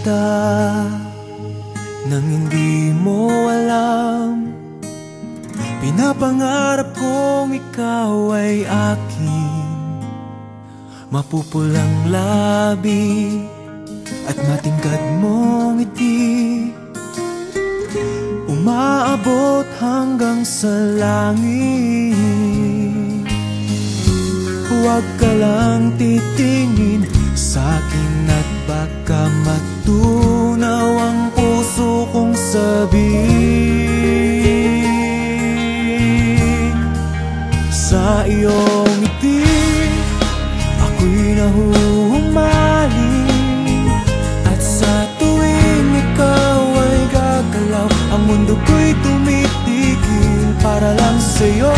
kita nang hindi mo alam. Pinapangarap kong ikaw ay akin, mapupulang labi at matingkad mong ngiti, umaabot hanggang sa langit. Huwag ka lang titingin sa'kin at baka matunaw ang puso kong sabihin. Sa iyong ngiti ako'y nahuhumaling, at sa tuwing ikaw ay gagalaw, ang mundo ko'y tumitigil para lang sa'yo.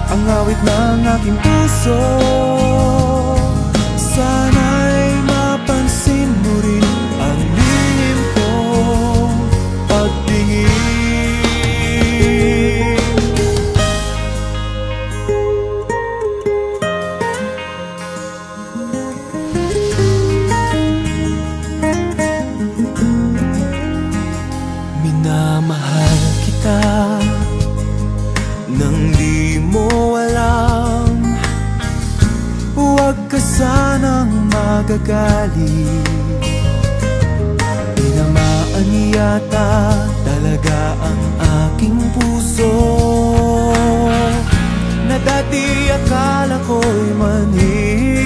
Ang awit ng aking puso, sana'y mapansin mo rin ang lihim kong pagtingin. Minamahal kita nang di mo alam. Huwag ka sanang magagalit, tinamaan yata talaga ang aking puso, na dati akala ko'y manhid.